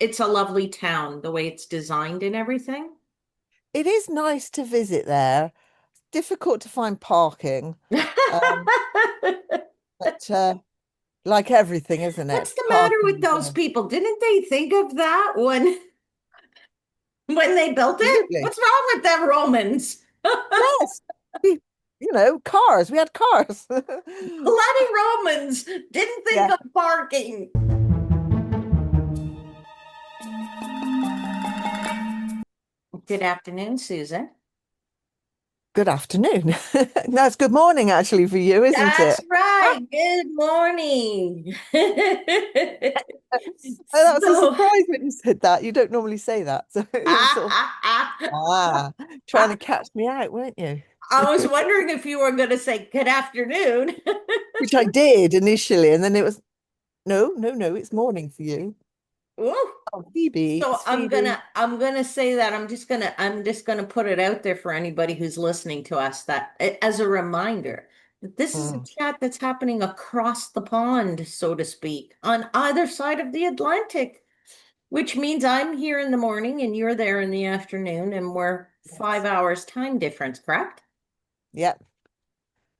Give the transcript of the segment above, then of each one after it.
it's a lovely town, the way it's designed and everything. It is nice to visit there. Difficult to find parking, um, but like everything, isn't it? What's the matter with Parking. those people? Didn't they think of that when they built it? Absolutely. What's wrong with them Romans? Yes. We, cars. We had cars. Bloody Romans didn't think Yeah. of parking. Good afternoon, Susan. Good afternoon. That's good morning, actually, for you, isn't That's it? right. Good morning. Oh, that was a So, surprise when you said that. You don't normally say that. So it was sort of, trying to catch me out, weren't you? I was wondering if you were going to say good afternoon. Which I did initially, and then it was no, no, no, it's morning for you. Ooh. Oh, Phoebe, So it's I'm Phoebe. gonna I'm gonna say that I'm just gonna put it out there for anybody who's listening to us that as a reminder that this is a Mm, chat that's happening across the pond, so to speak, on either side of the Atlantic, which means I'm here in the morning and you're there in the afternoon, and we're five yes. hours time difference, correct? Yep,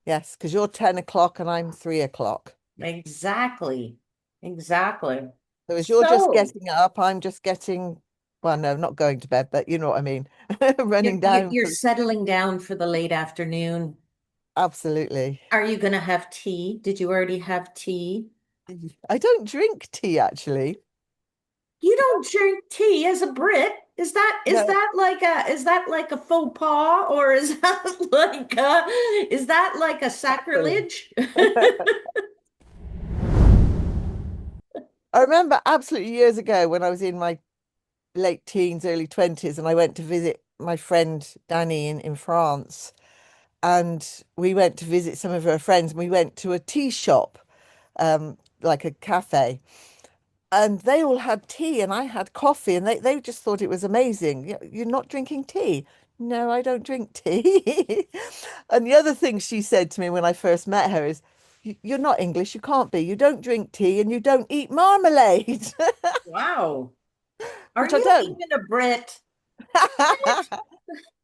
yes, because you're 10 o'clock and I'm 3 o'clock. Exactly. Exactly. So as you're just So getting up, I'm just getting, well, no, not going to bed, but you know what I mean. you're Running you're, down you're for settling down for the late afternoon. absolutely. Are you gonna have tea? Did you already have tea? I don't drink tea actually. You don't drink tea as a Brit. Is that is No. that like a is that like a faux pas, or is that like a Actually. sacrilege? I remember absolutely years ago when I was in my late teens, early 20s, and I went to visit my friend Danny in France. And we went to visit some of her friends, and we went to a tea shop, like a cafe. And they all had tea, and I had coffee, and they just thought it was amazing. You're not drinking tea? No, I don't drink tea. And the other thing she said to me when I first met her is, You're not English, you can't be. You don't drink tea and you don't eat marmalade," Wow. Are which I you don't. even a Brit?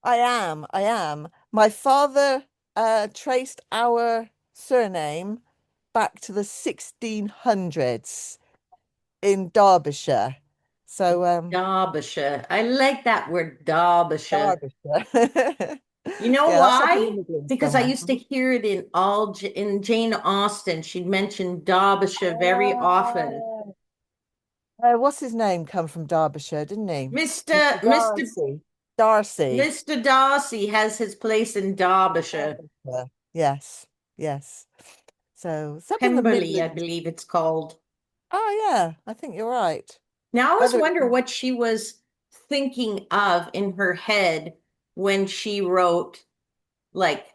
I am. My father traced our surname back to the 1600s in Derbyshire. So, Derbyshire. I like that word, Derbyshire. Derbyshire. You know Yeah, that's like an why? immigrant Because I somewhere. used to hear it in Jane Austen. She'd mention Derbyshire very often. What's his name come from Derbyshire, didn't he? Mr. Mr. Mr. Darcy. Darcy. Mr. Darcy has his place in Derbyshire. Derbyshire. Yes, yes. So it's up in the Pemberley, I Midlands. believe it's called. Oh yeah, I think you're right. Now, I always Whether wonder what she was thinking of in her head when she wrote, like,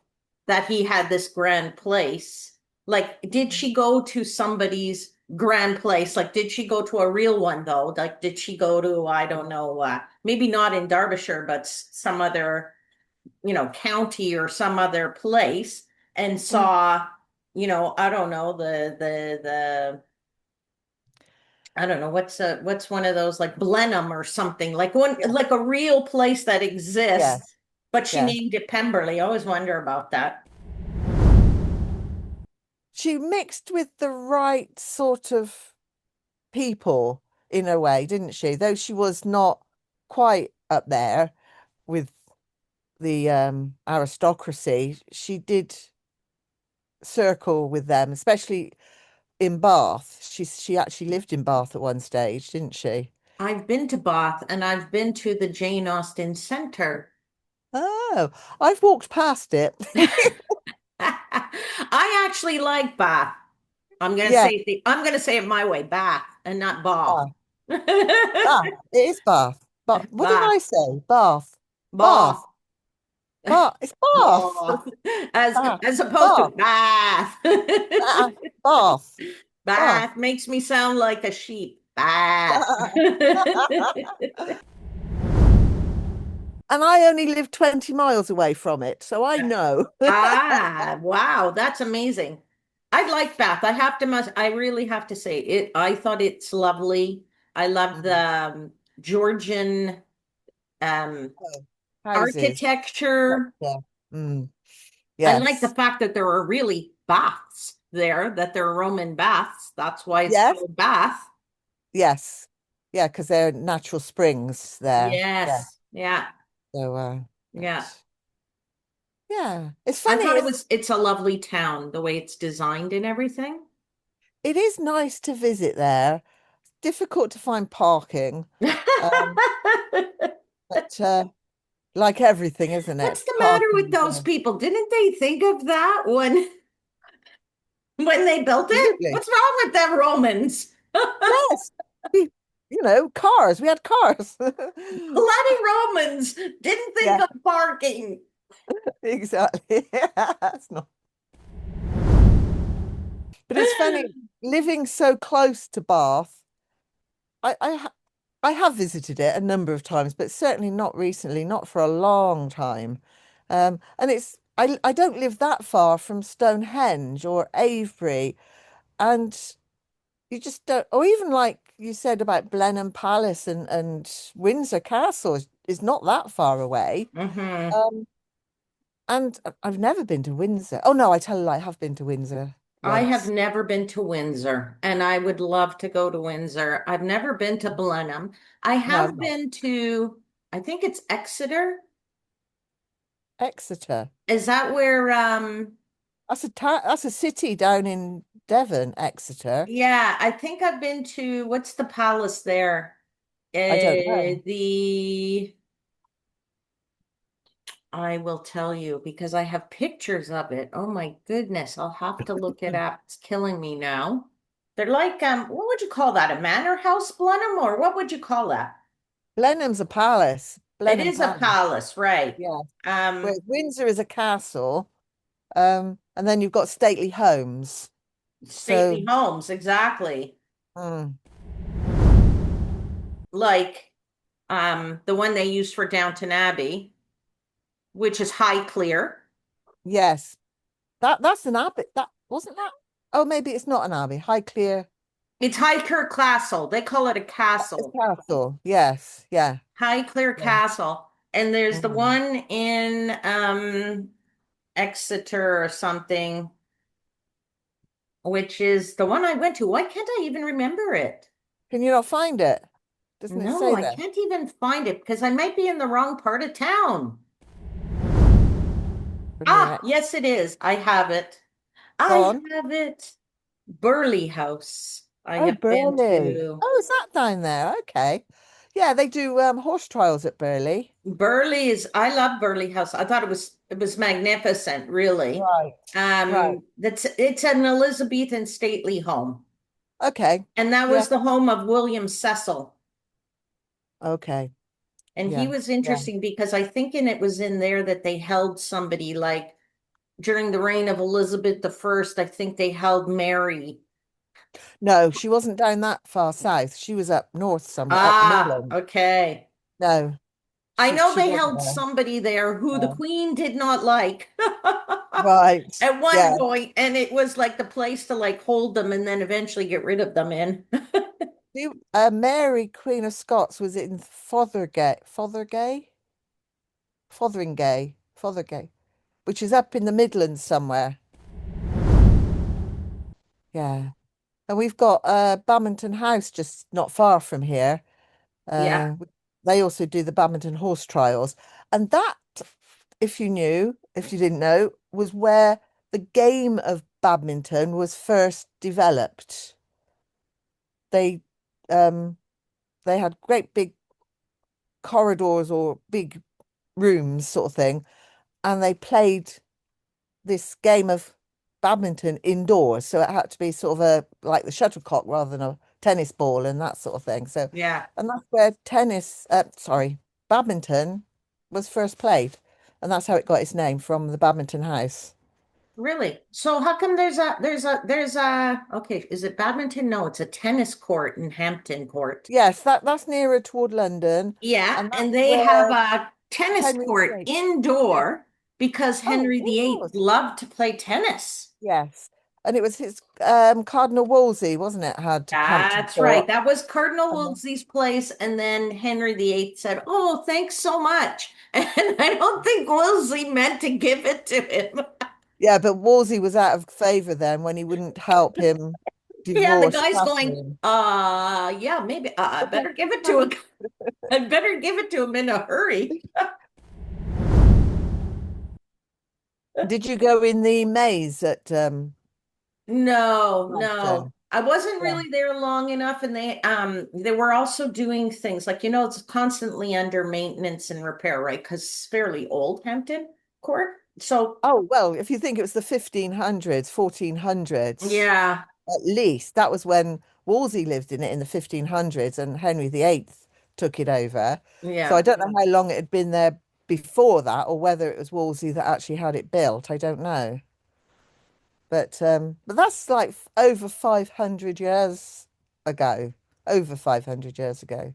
that he had this grand place. Like, did she go to somebody's grand place? Like, did she go to a real one, though? Like, did she go to, I don't know, maybe not in Derbyshire, but some other, county or some other place and Mm, saw, I don't know, the I don't know what's one of those, like Blenheim or something, like one yeah, like a real place that yeah, exists, but she yeah. named it Pemberley. I always wonder about that. She mixed with the right sort of people in a way, didn't she? Though she was not quite up there with the aristocracy, she did circle with them, especially in Bath. She actually lived in Bath at one stage, didn't she? I've been to Bath and I've been to the Jane Austen Center. Oh, I've walked past it. I actually like Bath. Yeah. I'm gonna say it my way, Bath and not Bath. Ah, Bath. It is Bath. But what did Bath, I say? Bath. Bath, Bath. Bath. It's Bath. Bath, as Bath. as opposed to Bath. Bath. Bath. Bath. Bath makes me sound like a sheep. Bath. And I only live 20 miles away from it, so I know. Wow, that's amazing. I like Bath. I really have to say it. I thought it's lovely. I love the Mm. Georgian um, Oh, houses. architecture. Yeah. Mm. I like the Yes. fact that there are really baths there, that there are Roman baths. That's why it's Yes. called bath. Yes. Yeah, because they're natural springs there. Yeah. Yes. Yeah. So, Yeah. yeah, it's I funny. thought it's a lovely town, the way it's designed and everything. It is nice to visit there. Difficult to find parking, um, but like everything, isn't it? What's the matter with Parking. those people? Didn't they think of that when they built it? Absolutely. What's wrong with them Romans? Yes. We, cars. We had cars. Bloody Romans didn't think Yeah, of parking. exactly. That's not. But it's funny living so close to Bath. I have visited it a number of times, but certainly not recently, not for a long time. And I don't live that far from Stonehenge or Avebury, and you just don't, or even like you said about Blenheim Palace and Windsor Castle is not that far away. Hmm. Um, and I've never been to Windsor. Oh no, I tell you, I have been to Windsor I have once. never been to Windsor, and I would love to go to Windsor. I've never been to Blenheim. I No, I've have not. been to, I think it's Exeter. Exeter. Is that where That's a city down in Devon, Exeter. yeah, I think I've been to what's the palace there? I don't know. The I will tell you because I have pictures of it. Oh my goodness, I'll have to look it up. It's killing me now. They're like what would you call that? A manor house, Blenheim, or what would you call that? Blenheim's a palace. It Blenheim is a Palace. palace, right? Yeah. Um, Whereas Windsor is a castle. And then you've got stately homes. So, stately homes, exactly. mm, Like the one they used for Downton Abbey, which is Highclere. yes. That's an abbey. That wasn't that. Oh, maybe it's not an abbey. Highclere It's Highclere Castle. They call it a it's castle. castle. Yes. Yeah. Highclere Yeah. Castle. And there's the Mm. one in Exeter or something, which is the one I went to. Why can't I even remember it? Can you not find it? Doesn't it No, say I there? can't even find it because I might be in the wrong part of town. Near Ah, it. yes, it is. I have it. Go I on. have it. Burley House. I Oh, have been Burley. to. Oh, is that down there? Okay. Yeah, they do horse trials at Burley. Burley is, I love Burley House. I thought it was magnificent, really. Right. Right. That's it's an Elizabethan stately home. Okay. And that Yeah. was the home of William Cecil. Okay. And he Yeah. was Yeah. interesting because I think it was in there that they held somebody like during the reign of Elizabeth the First, I think they held Mary. No, she wasn't down that far south. She was up north somewhere, up Ah, Midland. okay. No, I know she they wasn't held there. somebody there who the No. Queen did not like Right. at one Yeah. point, and it was like the place to like hold them and then eventually get rid of them in. Mary, Queen of Scots, was in Fotheringay, which is up in the Midlands somewhere. Yeah. And we've got Badminton House just not far from here. Yeah, Uh, they also do the badminton horse trials. And that, if you didn't know, was where the game of badminton was first developed. They um they had great big corridors or big rooms sort of thing, and they played this game of badminton indoors. So it had to be sort of a like the shuttlecock rather than a tennis ball and that sort of thing. So, yeah, and that's where badminton was first played. And that's how it got its name from the badminton house. really. So how come there's a okay, is it badminton? No, it's a tennis court in Hampton Court. Yes, that's nearer toward London. Yeah, And that's and they have where a tennis Henry court VIII. Yes. indoor because Oh, Henry VIII indoors. loved to play tennis. Yes. And it was his Cardinal Wolsey, wasn't it, had Hampton That's right. Court. That was Cardinal And Wolsey's place. And then Henry VIII said, "Oh, thanks so much." And I don't think Wolsey meant to give it to him. yeah, but Wolsey was out of favor then when he wouldn't help him Yeah, the divorce guy's going, Catherine. yeah, maybe I better give it to a I better give it to him in a hurry. Did you go in the maze at No, no. Hampton? I wasn't Yeah. really there long enough, and they were also doing things like, it's constantly under maintenance and repair, right? Because it's fairly old Hampton Court. So Oh, well, if you think it was the 1500s, 1400s, yeah, at least that was when Wolsey lived in it in the 1500s and Henry VIII took it over. So I yeah. don't know how long it had been there before that or whether it was Wolsey that actually had it built. I don't know. But that's like over 500 years ago. Over 500 years ago.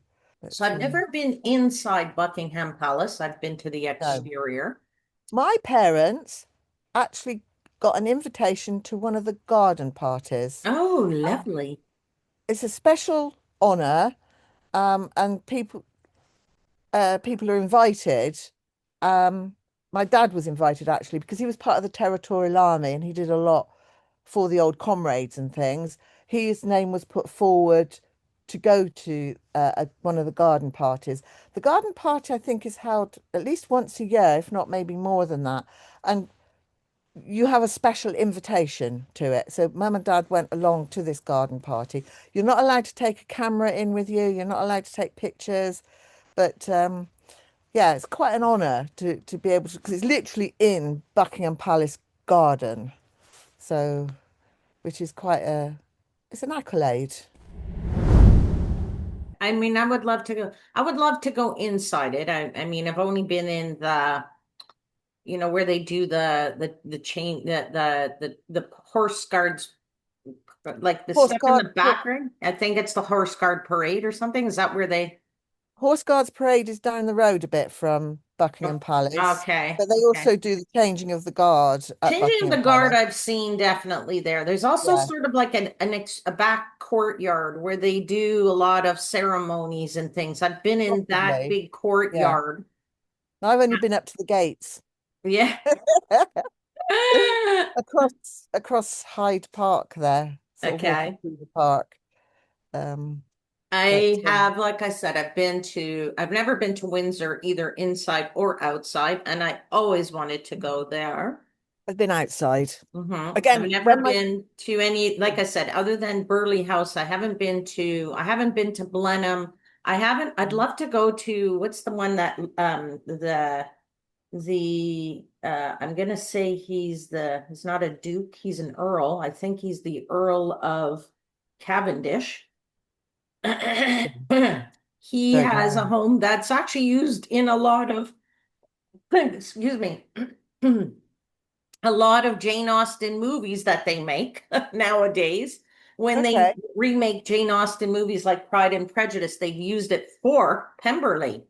So But I've never been inside Buckingham Palace. I've been to the no. exterior. My parents actually got an invitation to one of the garden parties. Oh, Um, lovely. it's a special honor, and people are invited. Um, my dad was invited actually because he was part of the Territorial Army and he did a lot for the old comrades and things. His name was put forward to go to one of the garden parties. The garden party, I think, is held at least once a year, if not maybe more than that. And you have a special invitation to it. So mum and dad went along to this garden party. You're not allowed to take a camera in with you. You're not allowed to take pictures. But yeah, it's quite an honour to be able to, because it's literally in Buckingham Palace garden. So, which is quite it's an accolade. I mean, I would love to go. I would love to go inside it. I mean, I've only been in where they do the chain the horse guards, like the Horse stuff in guard, the background. I think it's the horse guard parade or something. Is that where they? Horse Guards Parade is down the road a bit from Buckingham Palace, Okay, but they okay. also do the changing of the guard at Changing of the Buckingham guard, Palace. I've seen definitely there. There's also Yeah, sort of like a back courtyard where they do a lot of ceremonies and things. I've been in that possibly. big Yeah. courtyard. I've only been up to the gates Yeah. across Hyde Park there, sort of walking Okay. through the park. Um, but I have, like I said, I've never been to Windsor either inside or outside, and I always wanted to go there. I've been outside. I've Again, never when my been to any, like I said, other than Burley House. I haven't been to Blenheim. I'd love to go to, what's the one that, I'm gonna say he's not a duke, he's an earl. I think he's the Earl of Cavendish. He don't has a know. home that's actually used in a lot of, excuse me, a lot of Jane Austen movies that they make nowadays. When they Okay. remake Jane Austen movies like Pride and Prejudice, they've used it for Pemberley.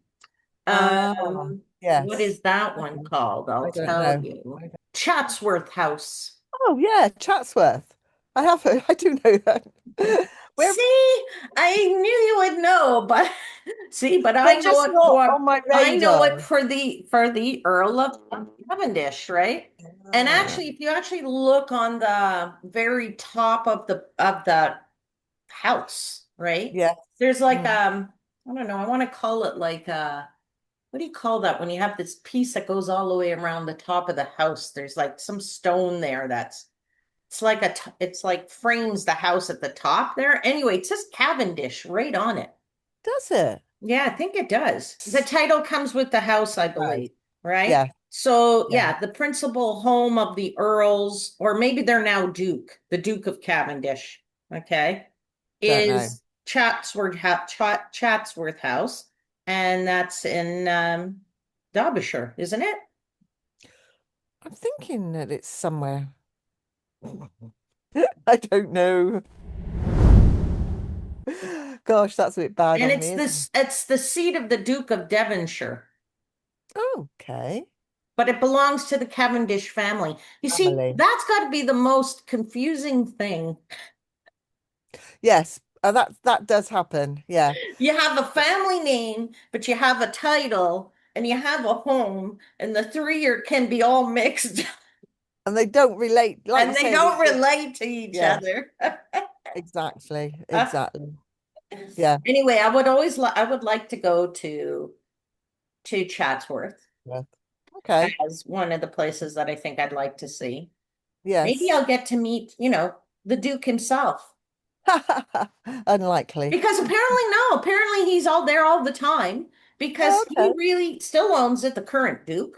Ah, What yes. is that one Okay. called? I'll I don't tell know. you. I don't- Chatsworth House. Oh yeah, Chatsworth. I have heard, I do know that. Where See, I knew you would know, but see, but I they're know just it not for on my I know radar. it for the Earl of Cavendish, right? And Ah, actually, if you actually look on the very top of the house, right? yes. There's like Mm. I don't know, I want to call it like what do you call that when you have this piece that goes all the way around the top of the house? There's like some stone there that's it's like frames the house at the top there. Anyway, it says Cavendish right on it. Does it? Yeah, I think it does. The title comes with the house, I Right. believe, right? Yeah. So, Yeah. yeah, the principal home of the Earls, or maybe they're now Duke, the Duke of Cavendish, okay, Don't know. is Chatsworth House, and that's in Derbyshire, isn't it? I'm thinking that it's somewhere. I don't know. Gosh, that's a bit bad And of me, isn't it's the seat of the Duke of Devonshire. it? Okay. but it belongs to the Cavendish family. You see, family. that's got to be the most confusing thing. Yes, that does happen. Yeah, You have a family name, but you have a title and you have a home, and the three are, can be all mixed and they don't relate, like you and they say. don't relate to each Yeah, other. exactly, Uh, exactly. Yeah, anyway, I would like to go to Chatsworth yeah. Okay. as one of the places that I think I'd like to see. Maybe Yes. I'll get to meet, the Duke himself. Unlikely. Because apparently, no, apparently he's all there all the time Oh, because he okay. really still owns it, the current Duke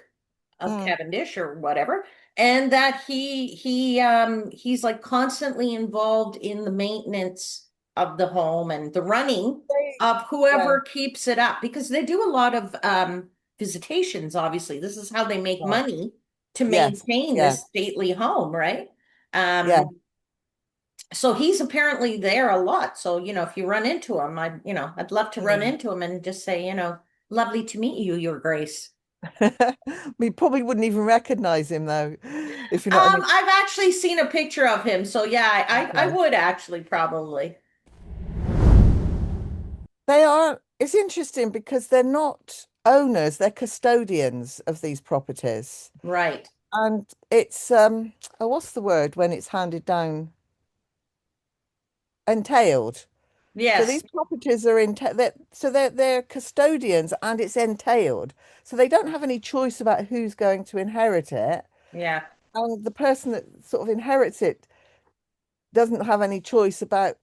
of Mm. Cavendish or whatever, and that he's like constantly involved in the maintenance of the home and the running of Yeah, whoever keeps it up because they do a lot of visitations, obviously. This is how they make right. money to Yes. maintain Yeah. this stately home, right? Yeah. So he's apparently there a lot. So, if you run into him, I'd love to run Mm. into him and just say, lovely to meet you, Your Grace. We probably wouldn't even recognize him though, if you know what I mean. I've actually seen a picture of him, so yeah, I Okay. would actually probably. They are, it's interesting because they're not owners, they're custodians of these properties. Right. And it's oh, what's the word when it's handed down? Entailed. So Yes. these properties are they're custodians and it's entailed. So they don't have any choice about who's going to inherit it. Yeah. And the person that sort of inherits it doesn't have any choice about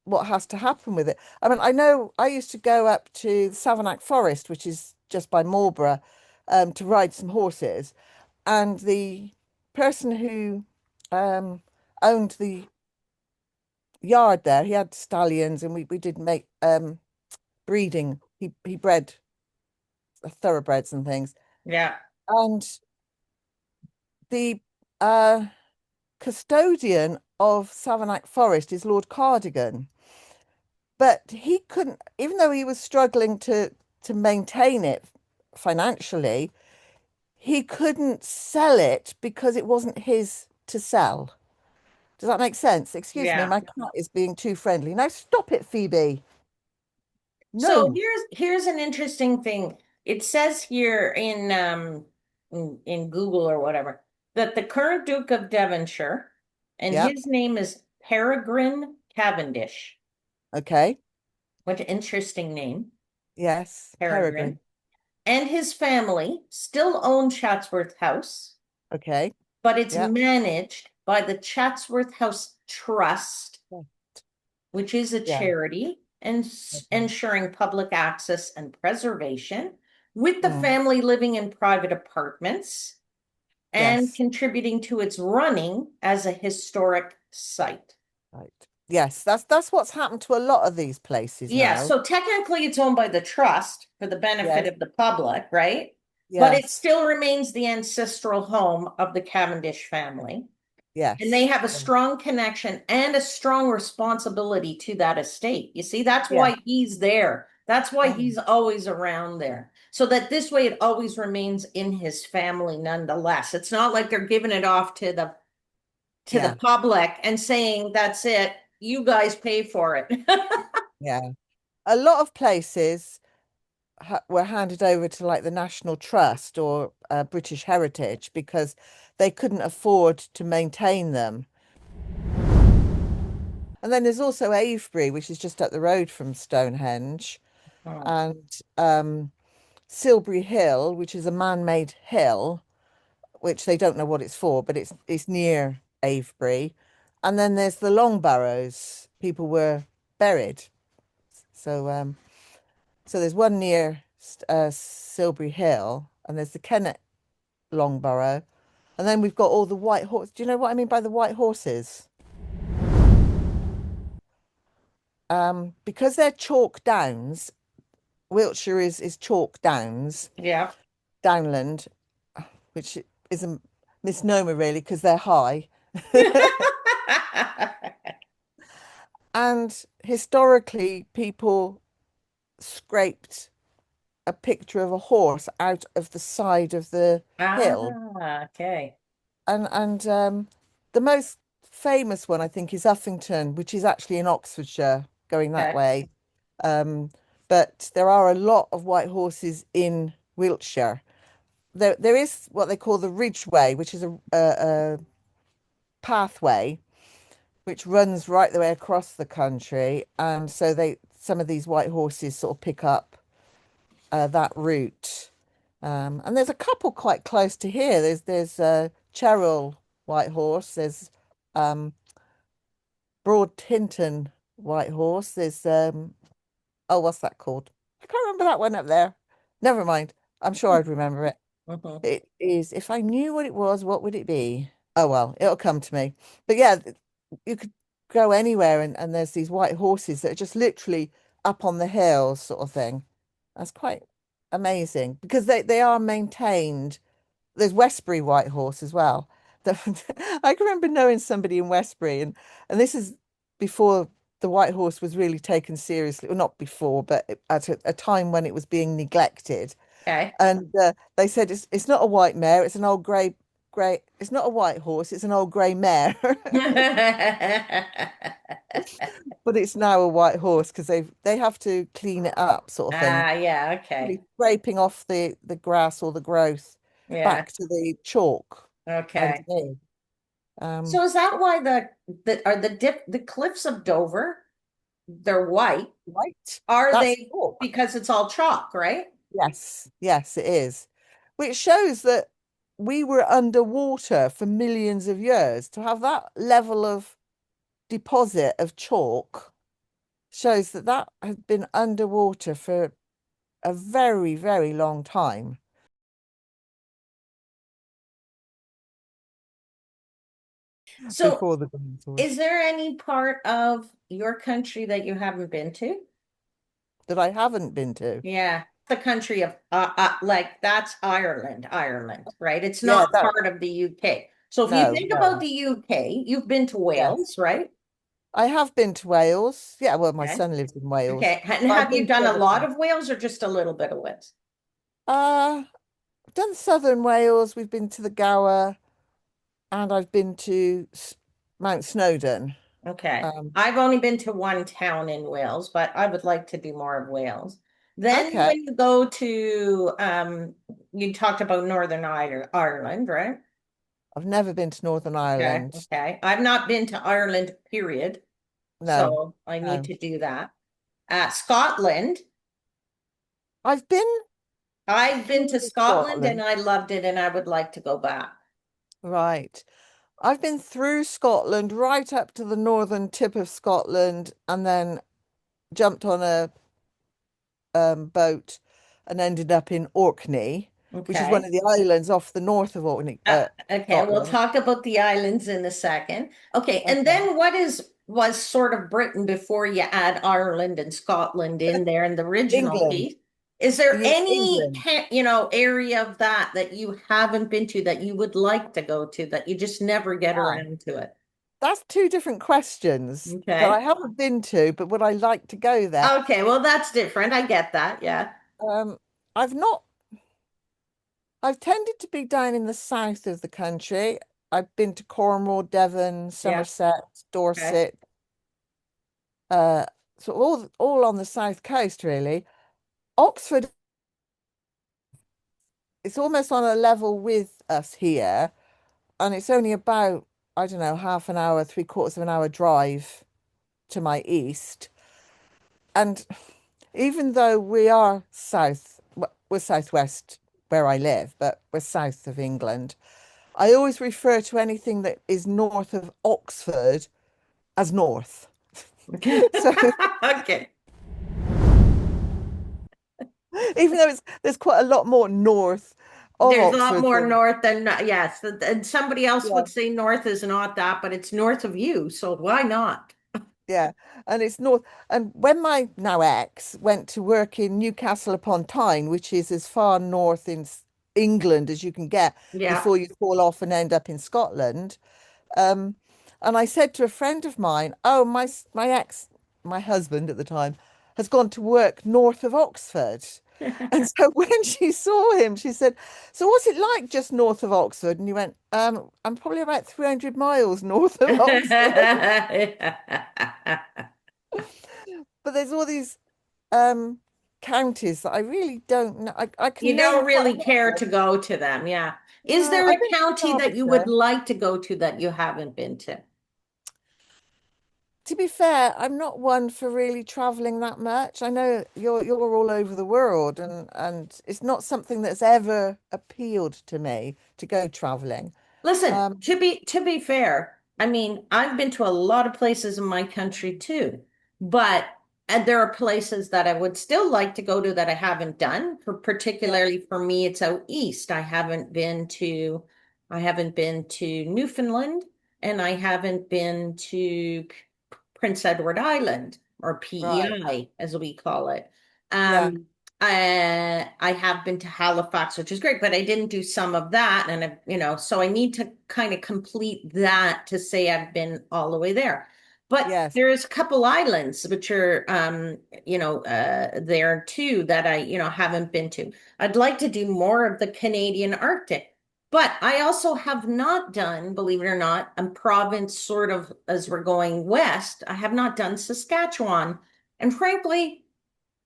what has to happen with it. I mean, I know I used to go up to the Savernake Forest, which is just by Marlborough, to ride some horses, and the person who um, owned the yard there, he had stallions, and we did make breeding. He bred thoroughbreds and things, Yeah. and the uh, custodian of Savernake Forest is Lord Cardigan. But he couldn't, even though he was struggling to maintain it financially, he couldn't sell it because it wasn't his to sell. Does that make sense? Excuse me, Yeah. my cat is being too friendly. Now stop it, Phoebe. So No. here's an interesting thing. It says here in Google or whatever that the current Duke of Devonshire and Yeah. his name is Peregrine Cavendish. Okay. What an interesting name, Yes. Peregrine. Peregrine. And his family still own Chatsworth House, Okay. but it's Yeah. managed by the Chatsworth House Trust, Yeah. which is a Yeah. charity and Okay. ensuring public access and preservation, with the Mm. family living in private apartments and Yes. contributing to its running as a historic site. Right. Yes. That's what's happened to a lot of these places Yeah, now. so technically it's owned by the trust for the benefit Yes. of the public, right? But it Yes. still remains the ancestral home of the Cavendish family. And they Yes. have a strong connection and a strong responsibility to that estate. You see, that's Yeah. why he's there. That's why Mm. he's always around there. So that this way it always remains in his family nonetheless. It's not like they're giving it off to the Yeah. public and saying, that's it, you guys pay for it. Yeah. A lot of places were handed over to like the National Trust or British Heritage because they couldn't afford to maintain them. And then there's also Avebury, which is just up the road from Stonehenge, Oh, and Silbury Hill, which is a man-made hill, which they don't know what it's for, but it's near Avebury. And then there's the Longbarrows. People were buried. So so there's one near Silbury Hill, and there's the Kennet Longbarrow, and then we've got all the white horse. Do you know what I mean by the white horses? Because they're chalk downs. Wiltshire is chalk downs, yeah. downland, which is a misnomer really because they're high. And historically, people scraped. a picture of a horse out of the side of the hill. Ah, okay. And the most famous one, I think, is Uffington, which is actually in Oxfordshire, going that Okay. way. Um, but there are a lot of white horses in Wiltshire. There is what they call the Ridgeway, which is a pathway which runs right the way across the country, and so they some of these white horses sort of pick up that route. And there's a couple quite close to here. There's Cheryl White Horse. There's um, Broad Tinton White Horse. There's oh, what's that called? I can't remember that one up there. Never mind. I'm sure I'd remember it. Hmm. It is, if I knew what it was, what would it be? Oh well, it'll come to me. But yeah, you could go anywhere and there's these white horses that are just literally up on the hills sort of thing. That's quite amazing because they are maintained. There's Westbury White Horse as well. I can remember knowing somebody in Westbury, and this is before the White Horse was really taken seriously. Well, not before, but at a time when it was being neglected. Okay. And they said it's not a white mare, it's an old grey. It's not a white horse, it's an old grey mare, but it's now a white horse because they have to clean it up, sort of thing, Ah, yeah, okay. really scraping off the grass or the growth Yeah, back to the chalk okay. underneath. Um, So is that why the cliffs of Dover, they're white? right, Are that's they chalk. because it's all chalk, right? Yes, yes, it is. Which shows that we were underwater for millions of years. To have that level of deposit of chalk shows that that has been underwater for a very, very long time So before the dinosaurs is there any part of your country that you haven't been to? that I haven't been to. Yeah, the country of like that's Ireland, Ireland, right? It's Yeah, not that part of the UK. So if you no, think about no. the UK, you've been to Yes. Wales, right? I have been to Wales. Yeah, well, my Okay. son lives in Wales. Okay. And But I've have you been to done a other lot places. of Wales or just a little bit of Wales? I've done southern Wales. We've been to the Gower, and I've been to Mount Snowdon. Okay. Um, I've only been to one town in Wales, but I would like to do more of Wales. Then okay. when you go to you talked about Ireland, right? I've never been to Northern Okay, Ireland. okay. I've not been to Ireland, period. No, So I need no. to do that. Scotland. I've been I've been to through Scotland and Scotland. I loved it and I would like to go back. Right. I've been through Scotland, right up to the northern tip of Scotland, and then jumped on a boat and ended up in Orkney, which is one Okay. of the islands off the north of Orkney, Okay, we'll Scotland. talk about the islands in a second. Okay, and Okay. then what is was sort of Britain before you add Ireland and Scotland in there in the original England. piece? Is there any England. area of that that you haven't been to that you would like to go to that you just never get Wow. around to it? That's two different questions that I Okay. haven't been to, but would I like to go there? Okay, well that's different. I get that. Yeah. Um, I've not, I've tended to be down in the south of the country. I've been to Cornwall, Devon, Yeah. Somerset, Okay. Dorset, uh, so all on the south coast, really. Oxford, it's almost on a level with us here, and it's only about, I don't know, half an hour, three-quarters of an hour drive to my east. And even though we are we're southwest where I live, but we're south of England, I always refer to anything that is north of Oxford as north. So Okay. even though there's quite a lot more north of There's a lot Oxford more than north than yes, and somebody else yeah, would say north is not that, but it's north of you, so why not? yeah, and it's north. And when my now ex went to work in Newcastle upon Tyne, which is as far north in England as you can get Yeah. before you fall off and end up in Scotland, Um, and I said to a friend of mine, "Oh, my husband at the time, has gone to work north of Oxford." And so when she saw him, she said, "So what's it like just north of Oxford?" And he went, I'm probably about 300 miles north of Oxford." But there's all these um counties that I really don't know. I You can name don't quite really a lot care of to them. go to them, yeah. Is No, there I've a been to county that you would Derbyshire. like to go to that you haven't been to? To be fair, I'm not one for really traveling that much. I know you're all over the world, and it's not something that's ever appealed to me to go traveling. Listen, Um, to be fair, I mean, I've been to a lot of places in my country too, but and there are places that I would still like to go to that I haven't done. For yeah, particularly for me, it's out east. I haven't been to Newfoundland, and I haven't been to Prince Edward Island, or right. PEI as we call it. Yeah, I have been to Halifax, which is great, but I didn't do some of that. And so I need to kind of complete that to say I've been all the way there. But yes, there's a couple islands which are, there too that I, haven't been to. I'd like to do more of the Canadian Arctic, but I also have not done, believe it or not, a province sort of as we're going west. I have not done Saskatchewan. And frankly,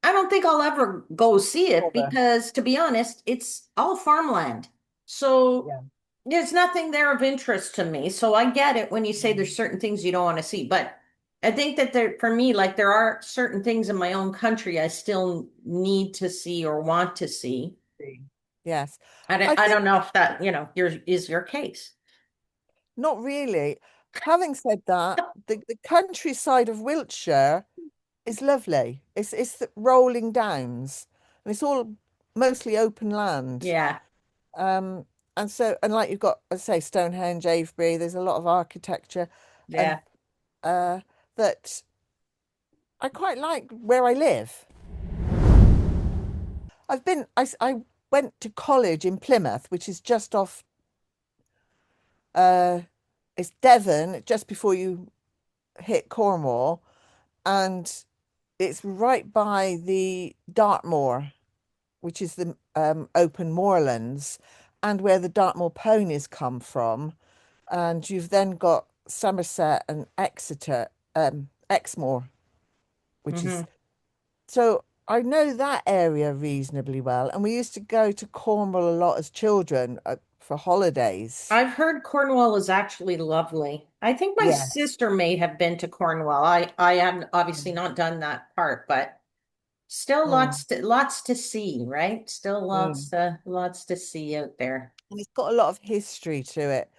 I don't think I'll ever go see it bother. because, to be honest, it's all farmland. So Yeah. there's nothing there of interest to me. So I get it when you say there's certain things you don't want to see. But I think that for me, like there are certain things in my own country I still need to see or want to see. Yes. I don't, I I think don't know if that, is your case. not really. Having said that, the countryside of Wiltshire is lovely. It's the rolling downs, and it's all mostly open land. Yeah, Um, and so, and like you've got, I say, Stonehenge, Avebury, there's a lot of architecture, and yeah. that I quite like where I live. I went to college in Plymouth, which is just off, uh, it's Devon, just before you hit Cornwall, and it's right by the Dartmoor, which is the open moorlands, and where the Dartmoor ponies come from. And you've then got Somerset and Exeter, Exmoor, which is Hmm. so I know that area reasonably well. And we used to go to Cornwall a lot as children for holidays. I've heard Cornwall is actually lovely. I think my Yeah. sister may have been to Cornwall. I have obviously not done that part, but still Mm, lots to see, right? Still mm. lots to see out there. And it's got a lot of history to it.